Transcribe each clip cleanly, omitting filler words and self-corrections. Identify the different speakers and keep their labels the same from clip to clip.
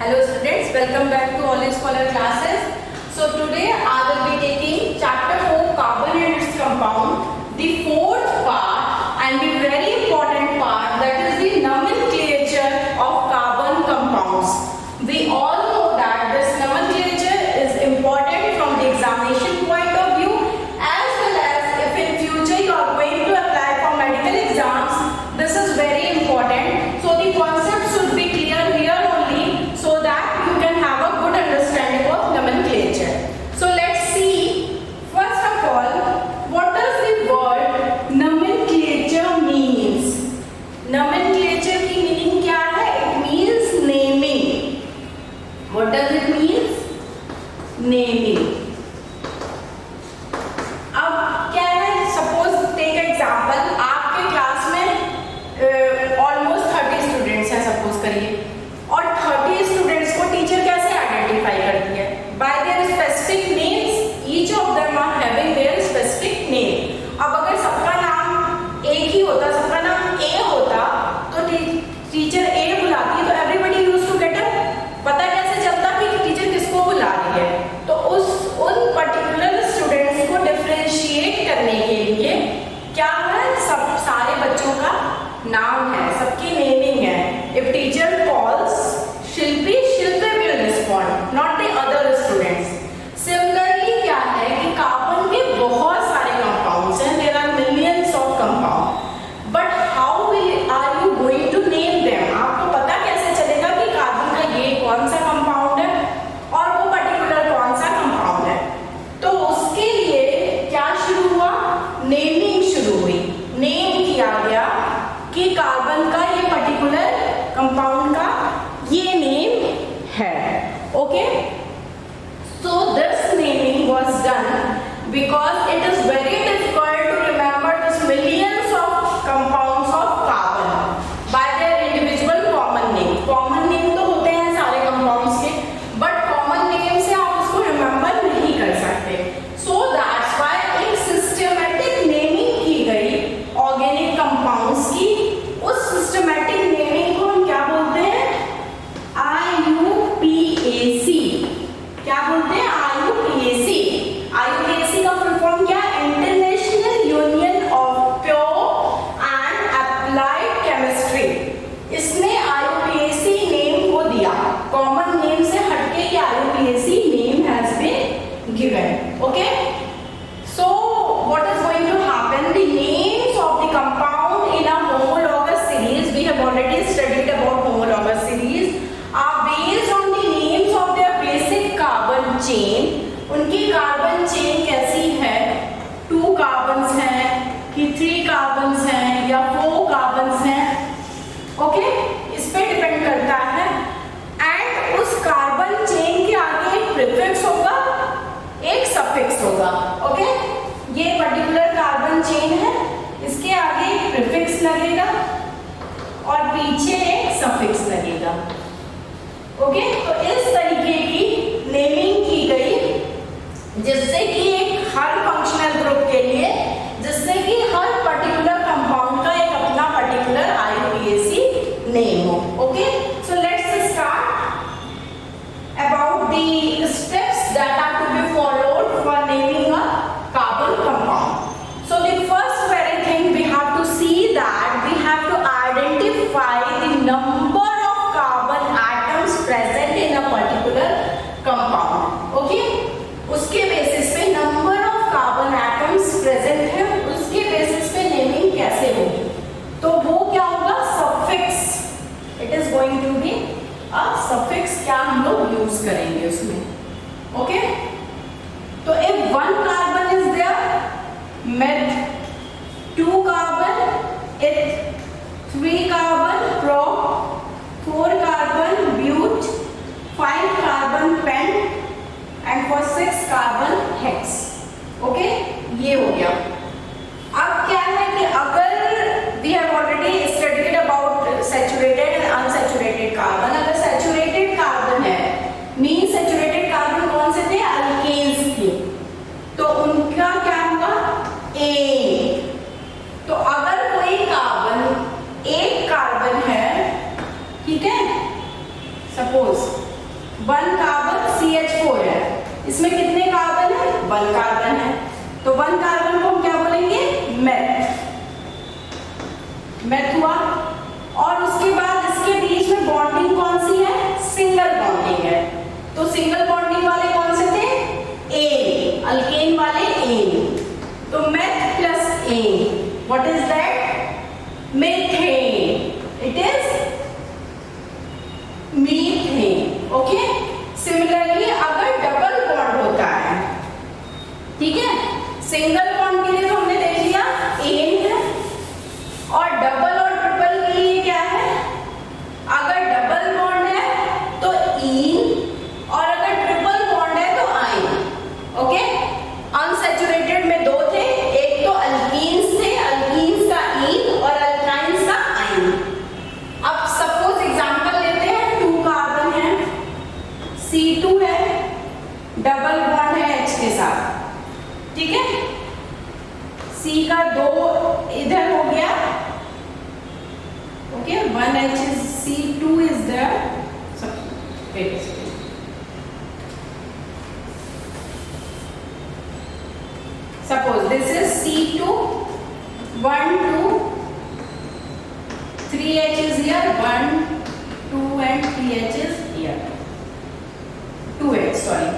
Speaker 1: Hello students, welcome back to All Scholar classes. So today I will be taking chapter 4 carbon and its compound, the fourth part and the very important part, that is the nomenclature of carbon compounds. We all know that this nomenclature is important from the examination point of view, as well as if in future you are going to apply for medical exams. This is very important. So the concept should be clear here only, so that you can have a good understanding of nomenclature. So let's see, first of all, what does the word nomenclature means? Nomenclature की meaning क्या है? It means naming. What does it mean? Naming. अब क्या है? Suppose take example, आपके class में almost 30 students हैं, suppose करिए, और 30 स्टूडेंट्स को टीचर कैसे आइडेंटिफाई करती है? By their specific names, each of them are having their specific name. अब अगर सबका नाम एक ही होता, सबका नाम ए होता, तो टीचर ए बुलाती, तो एवरीबॉडी यूज्ड टू गेट पता कैसे चलता कि टीचर किसको बुला रही है. तो उन पर्टिकुलर स्टूडेंट्स को डिफरेंशिएट करने के लिए क्या है, सब सारे बच्चों का नाम है, सबकी नेमिंग है. If teacher calls Shilpi, Shilpi will respond, not the other students. Similarly क्या है कि कार्बन के बहुत सारे compounds हैं, there are millions of compounds. But how are you going to name them? आपको पता कैसे चलेगा कि कार्बन का ये कौन सा compound है और वो particular कौन सा compound है? तो उसके लिए क्या शुरू हुआ? नेमिंग शुरू हुई. नेम किया गया कि कार्बन का ये पर्टिकुलर कंपाउंड का ये नेम है. Okay, so this naming was done because it is very difficult to remember this millions of compounds of carbon by their individual common name. Common name तो होते हैं सारे कंपाउंड्स के, बट कॉमन नेम से आप उसको remember नहीं कर सकते. सो दैट्स व्हाई एक सिस्टमैटिक नेमिंग की गई ऑर्गेनिक कंपाउंड्स की. उस सिस्टमैटिक नेमिंग को हम क्या बोलते हैं? IUPAC. क्या बोलते हैं? IUPAC. IUPAC का फुल फॉर्म क्या है? International union of pure and applied chemistry. इसने IUPAC नेम को दिया. कॉमन नेम से हटके ये IUPAC name has been given. Okay, so what is going to happen? The names of the compound in a homologous series, we have already studied about homologous series, are based on the names of their basic carbon chain. उनकी carbon chain कैसी है? 2 carbons हैं कि 3 carbons हैं या 4 carbons हैं? Okay, इस पे डिपेंड करता है. एंड उस कार्बन चेन के आगे एक प्रीफिक्स होगा, एक सफिक्स होगा. ओके, ये पर्टिकुलर कार्बन चेन है, इसके आगे एक प्रीफिक्स लगेगा और पीछे एक सफिक्स लगेगा. ओके, तो इस तरीके की नेमिंग की गई, जिससे कि एक हर फंक्शनल ग्रुप के लिए, जिससे कि हर पर्टिकुलर कंपाउंड का एक अपना पर्टिकुलर IUPAC नेम हो. Okay, so let's start about the steps that are to be followed for naming a carbon compound. So the first very thing we have to see that we have to identify the number of carbon atoms present in a particular compound. Okay? उसके basis पे number of carbon atoms present है, उसके basis पे naming कैसे होगी? तो वो क्या होगा? suffix. It is going to be a suffix. क्या हम लोग यूज करेंगे उसमें? Okay? तो if one carbon is there, meth, 2 carbon, eth, 3 carbon, prop, 4 carbon, but, 5 carbon, pen, and for 6 carbon, hex. Okay, ये हो गया. अब क्या है कि अगर we have already studied about saturated and unsaturated carbon. अगर saturated carbon है, mean saturated carbon कौन से थे? 1 कार्बन CH4 है, इसमें कितने कार्बन है? 1 कार्बन है, तो 1 कार्बन को हम क्या बोलेंगे? मेथ। मेथ हुआ। और उसके बाद इसके बीच में बॉन्डिंग कौन सी है? सिंगल बॉन्डिंग है। तो सिंगल बॉन्डिंग वाले कौन से थे? एन, अल्केन वाले एन। तो meth plus ane, what is that? Methane. It is methane. Okay. Similarly अगर डबल बॉन्ड होता है, ठीक है, सिंगल बॉन्ड के लिए तो हमने देख लिया एन है, और डबल और ट्रिपल के लिए क्या है? अगर डबल बॉन्ड है तो ईन, और अगर ट्रिपल बॉन्ड है तो आइन। ओके। अनसैचुरेटेड में दो थे, एक तो अल्कीन्स थे, अल्कीन्स का ईन और अल्काइन्स का आइन। अब सपोज एग्जांपल लेते हैं, 2 कार्बन है, C2 है, डबल बॉन्ड है H के साथ, ठीक है। C का 2 इधर हो गया, okay, 1H is C2 is there. Suppose this is C2, 1, 2, 3H is here, 1, 2 and 3H is here, 2H sorry.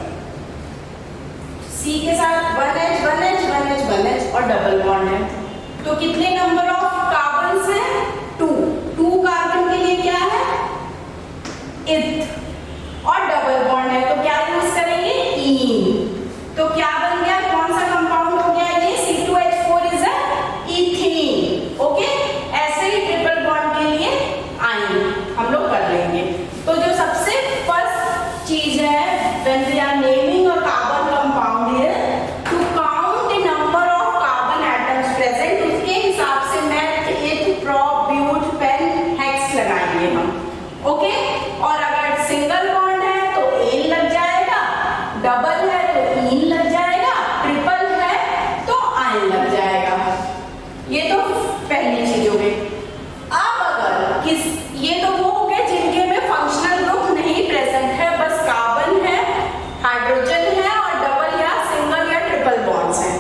Speaker 1: C के साथ 1H, 1H, 1H, 1H और डबल बॉन्ड है, तो कितने नंबर ऑफ कार्बन्स हैं? 2 कार्बन के लिए क्या है? इथ, और डबल बॉन्ड है तो क्या यूज करेंगे? ईन। तो क्या बन गया? कौन सा कंपाउंड हो गया ये? C2H4 is a ethene. Okay. ऐसे ही ट्रिपल बॉन्ड के लिए आइन हम लोग कर लेंगे। तो जो सबसे फर्स्ट चीज है when we are naming a carbon compound here, to count the number of carbon atoms present, उसके हिसाब से meth, eth, prop, but, pen, hex लगाएंगे हम। ओके। और अगर सिंगल बॉन्ड है तो एन लग जाएगा, डबल है तो ईन लग जाएगा, ट्रिपल है तो आइन लग जाएगा। ये तो पहली चीज हो गई। अब अगर किस, ये तो वो हो गए जिनके में फंक्शनल ग्रुप नहीं प्रेजेंट है, बस कार्बन है, हाइड्रोजन है और डबल या सिंगल या ट्रिपल बॉन्ड्स हैं।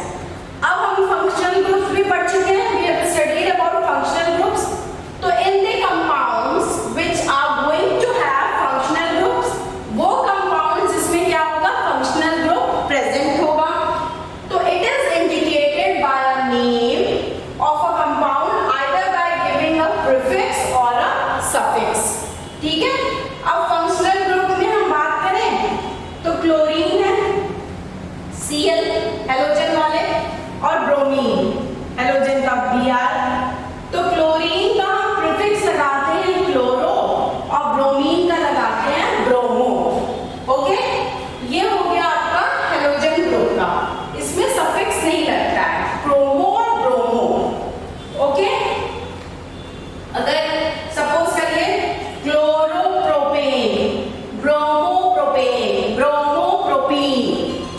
Speaker 1: अब हम फंक्शनल ग्रुप्स भी पढ़ चुके हैं, we have studied about functional groups. तो in the compounds which are going to have functional groups, वो कंपाउंड्स जिसमें क्या होगा? फंक्शनल ग्रुप प्रेजेंट होगा। तो it is indicated by a name of a compound, either by giving a prefix और a suffix, ठीक है। अब फंक्शनल ग्रुप में हम बात करें तो क्लोरीन है, Cl हेलोजन वाले, और ब्रोमीन हेलोजन का Br। तो क्लोरीन का हम प्रीफिक्स लगाते हैं क्लोरो और ब्रोमीन का लगाते हैं ब्रोमो। ओके। ये हो गया आपका हेलोजन ग्रुप का, इसमें सफिक्स नहीं लगता है, क्रोमो और ब्रोमो। ओके। अगर सपोज करिए क्लोरोप्रोपेन, ब्रोमोप्रोपेन, ब्रोमोप्रोपीन,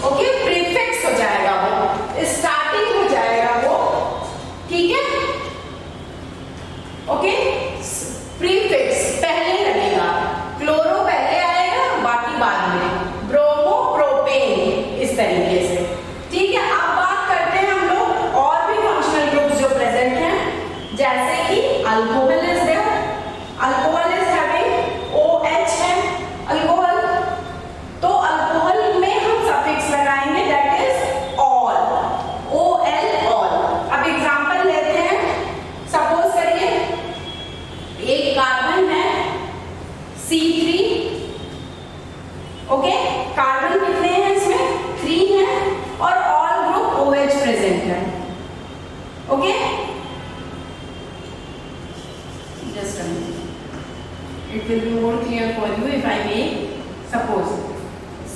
Speaker 1: ओके, प्रीफिक्स हो जाएगा, वो स्टार्टिंग हो जाएगा वो, ठीक है। ओके। प्रीफिक्स पहले लगेगा, क्लोरो पहले आएगा, बाकी बाद में, ब्रोमो, प्रोपेन, इस तरीके से, ठीक है। अब बात करते हैं हम लोग और भी फंक्शनल ग्रुप्स जो प्रेजेंट हैं, जैसे कि alcohol is there, alcohol is having OH है अल्कोहल, तो अल्कोहल में हम सफिक्स लगाएंगे, that is ol, OL ol. अब एग्जांपल लेते हैं, सपोज करिए एक कार्बन है C3, ओके, कार्बन कितने हैं इसमें? 3 है, और ऑल ग्रुप OH प्रेजेंट है, okay. Just a minute. It will be more clear for you if I make, suppose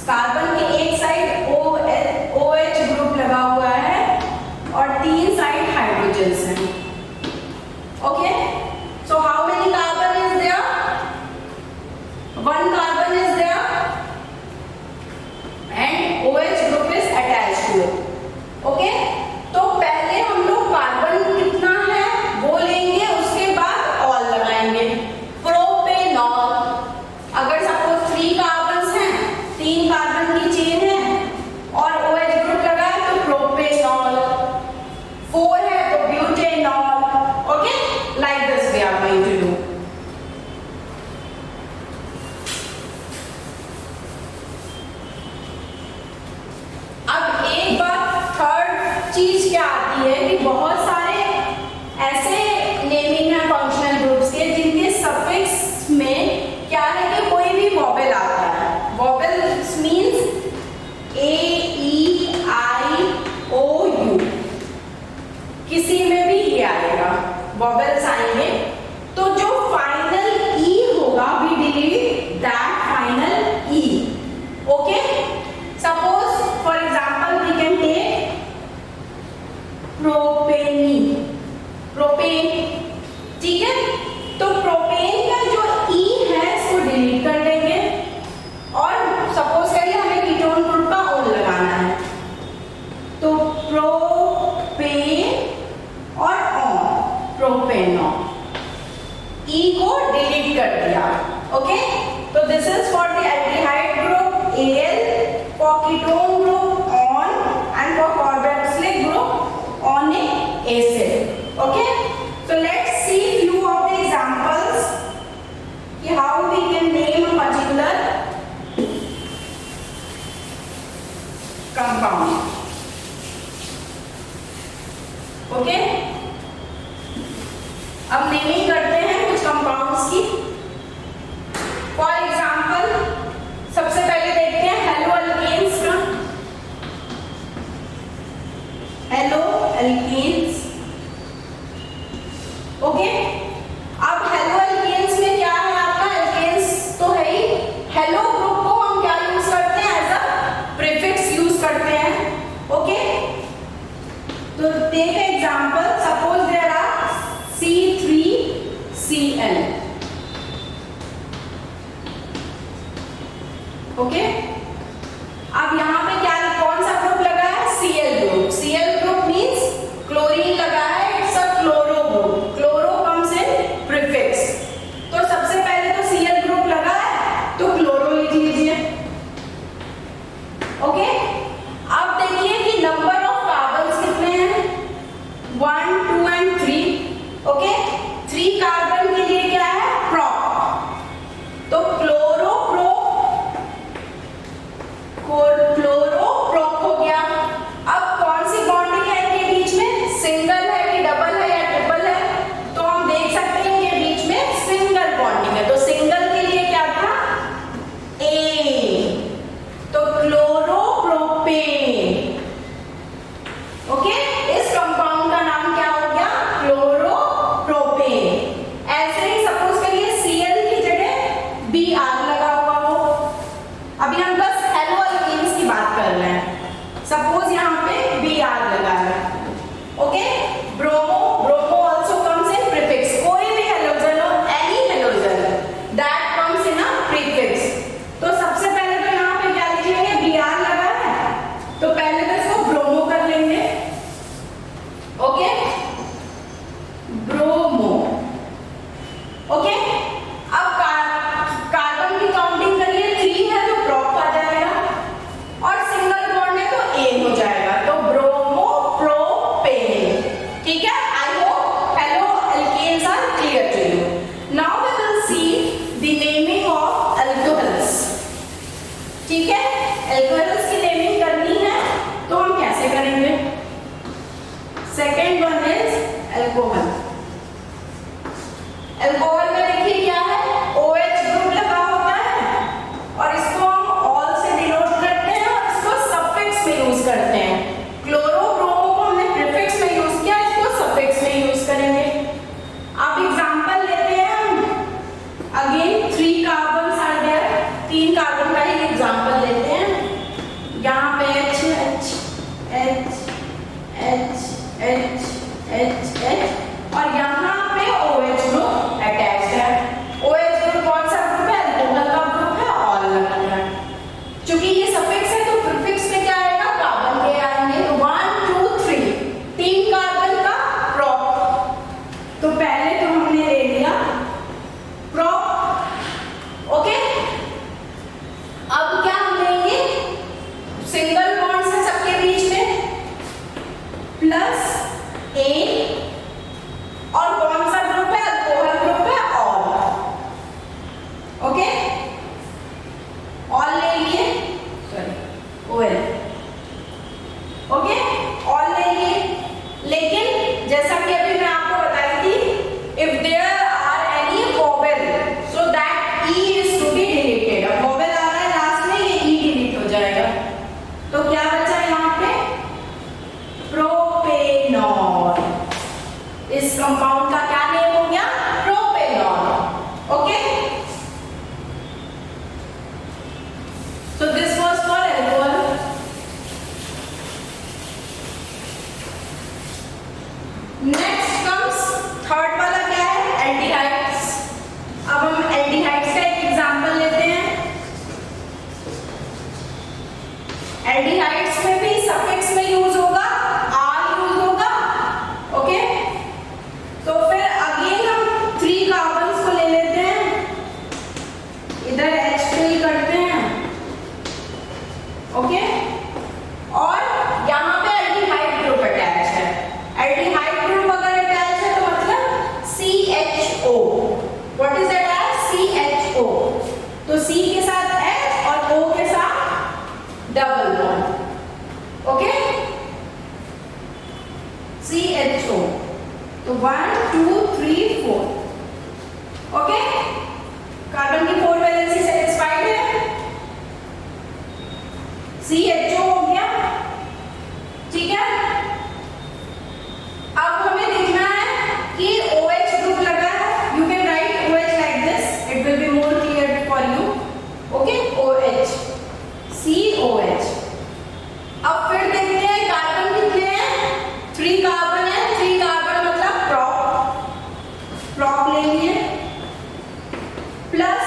Speaker 1: carbon के एक साइड OH ग्रुप लगा हुआ है और 3 साइड हाइड्रोजन्स हैं, okay. So how many carbon is there? 1 carbon is there and OH group is attached to it, okay। तो पहले हम लोग कार्बन कितना है वो लेंगे, उसके बाद ऑल लगाएंगे, प्रोपेनॉल। अगर सपोज 3 कार्बन्स हैं Okay, so this is for the aldehyde group Al, for ketone group on, and for carboxylic group on a acid. Okay, so let's see few of the examples कि how we can name a particular compound. Okay, अब naming करते हैं कुछ compounds की. For example सबसे पहले देखते हैं हेलो अल्केन्स का. Haloalkanes. ओके, अब हेलो अल्केन्स में क्या है आपका? अल्केन्स तो है ही. हेलो ग्रुप को हम क्या यूज करते हैं? एज अ प्रीफिक्स यूज करते हैं. ओके, तो take example. Suppose there are C3Cl. Okay, अब यहाँ पे क्या कौन सा ग्रुप लगा है? Cl group. Cl group means chlorine लगा है. It's a chloro group. Chloro comes in prefix. तो सबसे पहले तो Cl ग्रुप लगा है तो क्लोरो लिख लीजिए. ओके, अब देखिए कि नंबर ऑफ कार्बन्स कितने हैं? 1, 2 एंड 3. ओके, 3 कार्बन के लिए क्या है? प्रोप. तो क्लोरो प्रोप हो गया. अब कौन सी बॉन्डिंग है इनके बीच में? सिंगल है कि डबल है या ट्रिपल है? तो हम देख सकते हैं इनके बीच में सिंगल बॉन्डिंग है. तो सिंगल के लिए क्या था? ए. तो क्लोरोप्रोपेन. ओके, इस कंपाउंड का नाम क्या हो गया? क्लोरोप्रोपेन. ऐसे ही सपोज करिए Cl की जगह Br लगा हुआ हो. अभी हम बस हेलो अल्केन्स की बात कर रहे हैं. सपोज यहाँ पे Br लगा है. Okay, bromo. Bromo also comes in prefix. कोई भी हेलोजन हो, any halogen that comes in a prefix. तो सबसे पहले तो यहाँ पे क्या लिखेंगे? Br लगा है तो पहले तो इसको ब्रोमो कर लेंगे. Okay, bromo. ओके, अब कार्बन की काउंटिंग करिए. 3 है तो प्रोप आ जाएगा और सिंगल बॉन्ड है तो ए हो जाएगा. तो ब्रोमो प्रोपेन. ठीक है, I hope haloalkanes are clear to you. Now we will see the naming of alcohols. ठीक है, अल्कोहल्स की नेमिंग करनी है तो हम कैसे करेंगे? Second one is alcohol. Alcohol में देखिए क्या है? OH ग्रुप लगा होता है और इसको हम ऑल से डिनोट करते हैं और इसको सफिक्स में यूज करते हैं. क्लोरो ब्रोमो को हमने प्रीफिक्स में यूज किया, इसको सफिक्स में यूज करेंगे. अब एग्जांपल लेते हैं हम. Again 3 carbons are there. 3 carbon का ही एग्जांपल लेते हैं. यहाँ पे H और यहाँ पे OH ग्रुप अटैच्ड है. OH ग्रुप कौन सा ग्रुप है? अल्कोहल का ग्रुप है. ऑल लगा है. चूंकि ये सफिक्स है तो प्रीफिक्स में क्या आएगा? कार्बन के आएंगे. तो 1, 2, 3 3 कार्बन का प्रोप. तो पहले तो हमने ले लिया प्रोप. ओके, अब क्या हम लेंगे? सिंगल बॉन्ड्स है सबके बीच में प्लस ए. और कौन सा ग्रुप है? अल्कोहल ग्रुप है. ऑल. ओके, ऑल ले लिए. Sorry, OL. ओके, ऑल ले लिए. लेकिन जैसा कि अभी मैं आपको बताई थी, if there are any vowel so that E is to be deleted. अब वोवेल आ रहा है लास्ट में, ये E डिलीट हो जाएगा. तो क्या बचा यहाँ पे? प्रोपेनॉल. इस कंपाउंड का क्या नेम हो गया? Propanol. Okay, so this was for alcohol. Next comes third वाला क्या है? एल्डिहाइड्स. अब हम एल्डिहाइड्स का एक एग्जांपल लेते हैं. एल्डिहाइड्स में भी सफिक्स में यूज होगा, आर यूज होगा. ओके, तो फिर अगेन हम 3 कार्बन्स को ले लेते हैं. CHO, तो C के साथ H और O के साथ डबल बॉन्ड, ओके, CHO, तो 1 2 3 4, ओके, कार्बन की 4 वैलेंसी सेटिस्फाइड है, CHO हो गया, ठीक है। अब हमें देखना है कि OH ग्रुप लगा है, you can write OH like this, it will be more clear for you, okay, OH, COH। अब फिर देखते हैं कार्बन कितने हैं, 3 कार्बन है, 3 कार्बन मतलब प्रॉप ले लिए, प्लस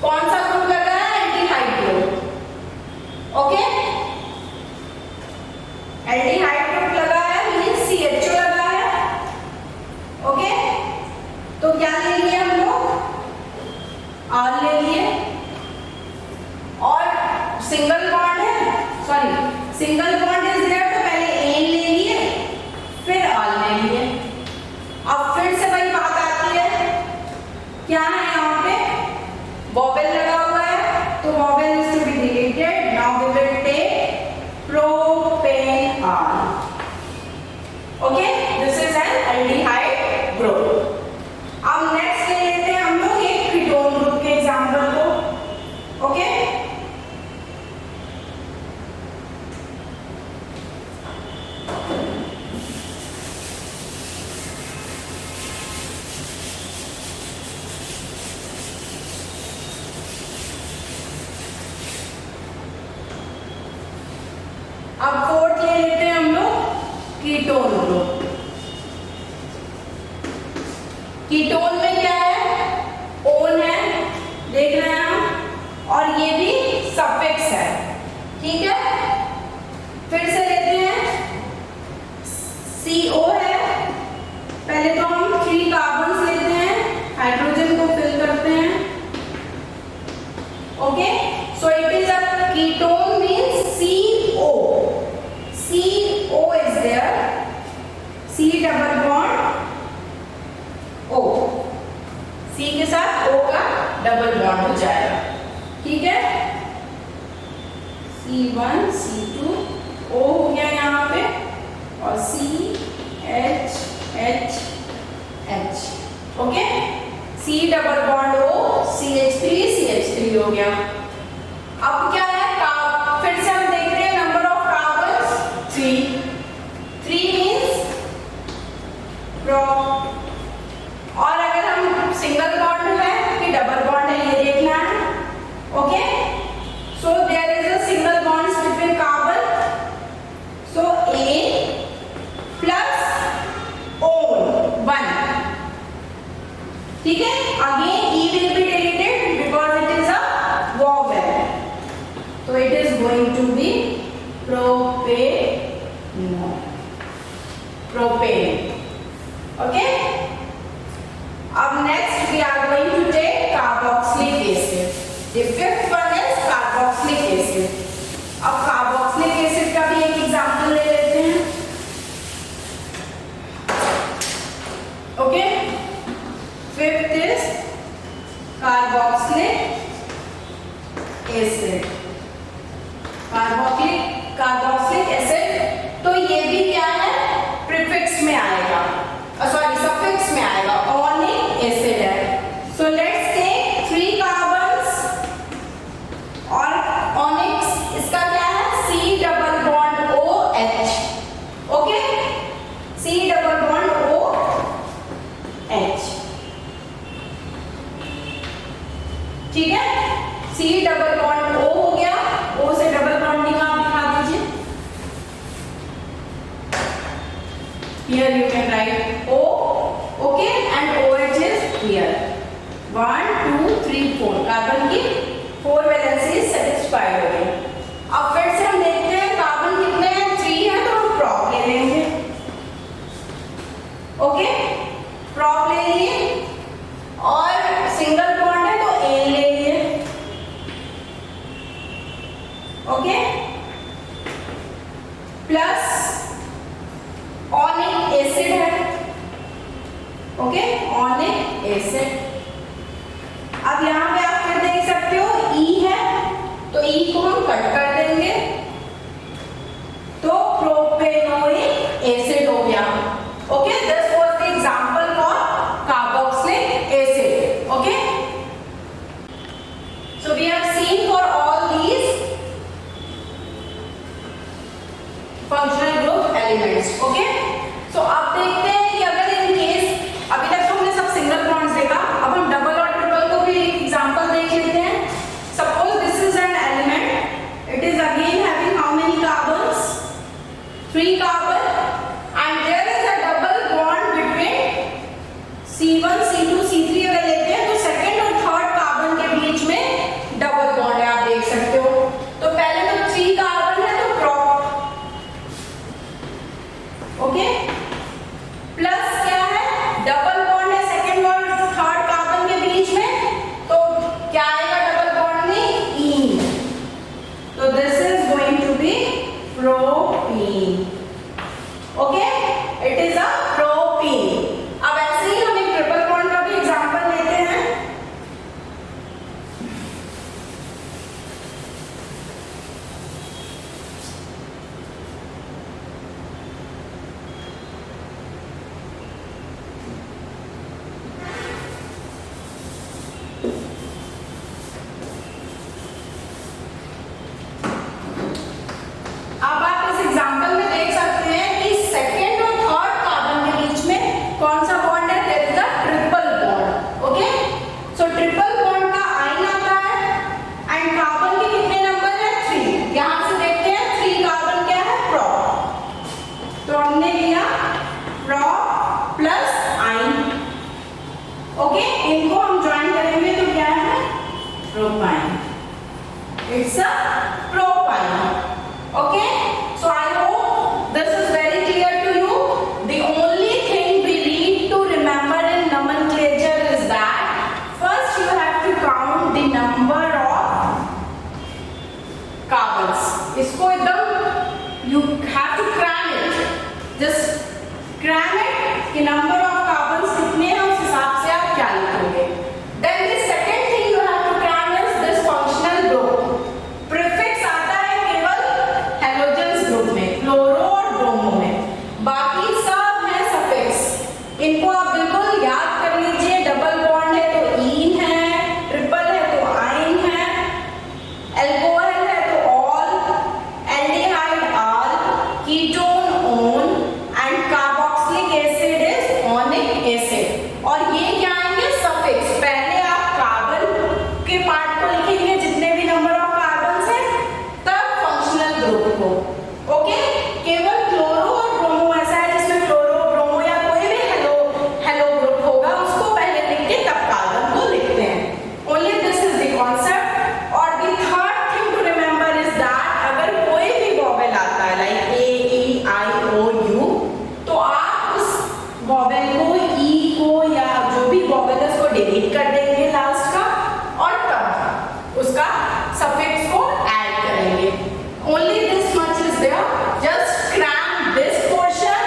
Speaker 1: कौन सा ग्रुप लगा है, aldehyde group, okay, aldehyde group लगा है, मींस CHO लगा है, ओके, तो क्या ले लिए हम लोग, R ले लिए, और सिंगल बॉन्ड है, sorry single bond is there, तो पहले N ले लिए फिर R ले लिए। अब फिर से वही बात आती है, क्या है यहाँ पे, वॉवेल लगा हुआ है, तो vowel is to be deleted, now we will take propane R, okay, this is an aldehyde group। अब नेक्स्ट ले लेते हैं हम लोग एक कीटोन ग्रुप के एग्जांपल को, ओके, अब फोर्थ ले लेते हैं हम लोग कीटोन ग्रुप। कीटोन में क्या है, ओन है, देख रहे हैं हम, और ये भी सफिक्स है, ठीक है। फिर से लेते हैं, CO है, पहले तो हम 3 कार्बन्स लेते हैं, हाइड्रोजन को फिल करते हैं, okay, so it is a ketone means CO, CO is there, C double bond O, C के साथ O का डबल बॉन्ड हो जाएगा, ठीक है, C1 C2 O हो गया यहाँ पे, और CH H H, okay, C double bond O, CH3 हो गया। अब क्या है, फिर से हम देखते हैं number of carbons 3 means prop, और अगर हम सिंगल बॉन्ड है कि डबल बॉन्ड है ये देखना है, okay, so there is a single bonds between carbon, so A plus O 1, ठीक है, again E will be deleted because it is a vowel, so it is going to be propane, okay। अब next we are going to take carboxylic acid, the fifth one is carboxylic acid। अब carboxylic acid का भी एक example ले लेते हैं, okay, fifth is carboxylic acid, carboxylic acid, तो ये भी क्या है, प्रीफिक्स में आएगा, सॉरी सफिक्स में आएगा, ऑनिक एसिड है, सो लेट्स टेक 3 कार्बन्स, और ऑनिक्स इसका क्या है, C double bond OH, okay, C double bond OH, ठीक है, C डबल बॉन्ड O हो गया, O से डबल बॉन्डिंग आप दिखा दीजिए, here you can write O, okay, and OH is here, 1 2 3 4, carbon की 4 वैलेंसी सेटिस्फाइड हो गई। अब फिर से हम देखते हैं कार्बन कितने हैं, 3 है, तो हम प्रॉप ले लेंगे, ओके, प्रॉप ले लिए, और सिंगल बॉन्ड है तो A ले लिए, ओके, प्लस ऑनिक एसिड है, ओके, ऑनिक एसिड। अब यहाँ propine. It's a propine. Okay? So I hope this is very clear to you. The only thing we need to remember in nomenclature is that first you have to count the number of carbons. इसको एकदम you have to cram it. Just cram it कि number of carbons कितने हैं उस हिसाब से आप क्या लिखोगे. Then the second thing you have to cram is this functional group. Prefix आता है केवल halogens group में, chloro और bromo में. बाकी सब है suffix. इनको आप बिल्कुल याद कर लीजिए. डबल बॉन्ड है तो इन है, ट्रिपल है तो आइन है, एल्कोहल है तो all, aldehyde all, ketone own and carboxylic acid is ओनिक acid. और ये क्या आएंगे? सफिक्स. पहले आप कार्बन के पार्ट को लिखेंगे जितने भी नंबर ऑफ कार्बन है, तब फंक्शनल ग्रुप को. ओके? केवल क्लोरो और ब्रोमो ऐसा है जिसमें क्लोरो ब्रोमो या कोई भी हेलो ग्रुप होगा उसको पहले लिख के तब कार्बन को लिखते हैं. Only this is the concept. और the third thing to remember is that अगर कोई भी वोवेल आता है like a E I O you, तो आप उस वोवेल को ई को या जो भी वोवेल है उसको डिलीट कर देंगे लास्ट का और तब उसका सफिक्स को ऐड करेंगे. Only this much is there. Just cram this portion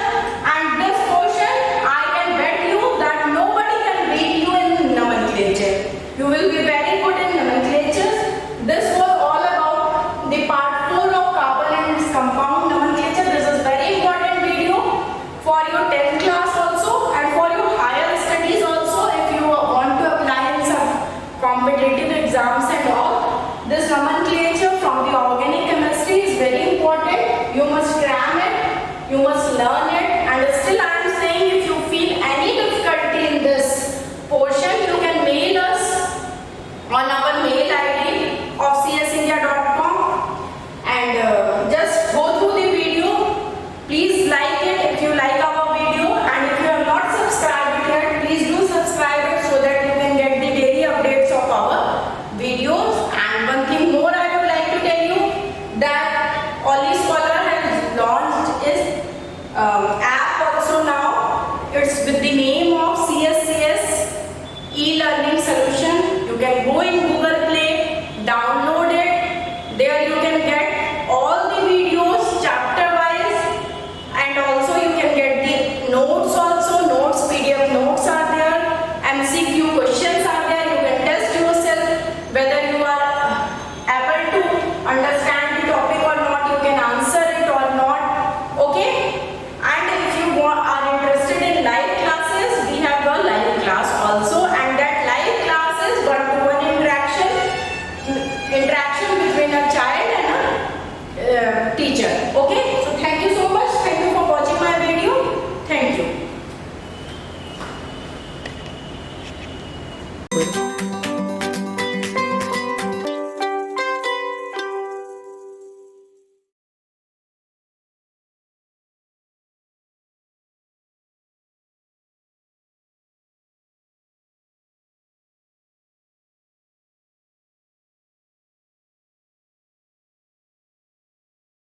Speaker 1: and this portion. I can bet you that nobody can beat you in nomenclature. You will be very good in nomenclature. This was all about the part 4 of carbon and its compound nomenclature. This is very important video for your 10th class also and for your higher studies also if you want to apply in some competitive exams and all. This nomenclature from the organic chemistry is very important. You must cram it, you must learn it, and still I am saying if you feel any difficulty in this portion, you can mail us on our mail ID of csindia.com and just go through the video. Please like it if you like our video, and if you have not subscribed yet, please do subscribe it so that you can get the daily updates of our videos. And one thing more I would like to tell you that Ollie Scholar has launched its app also now. It's with the name of CSCS e-learning solution. You can go in Google Play, download it. There you can get all the videos chapter wise, and also you can get the notes also. Notes, PDF notes are there, MCQ questions are there. You can test yourself whether you are able to understand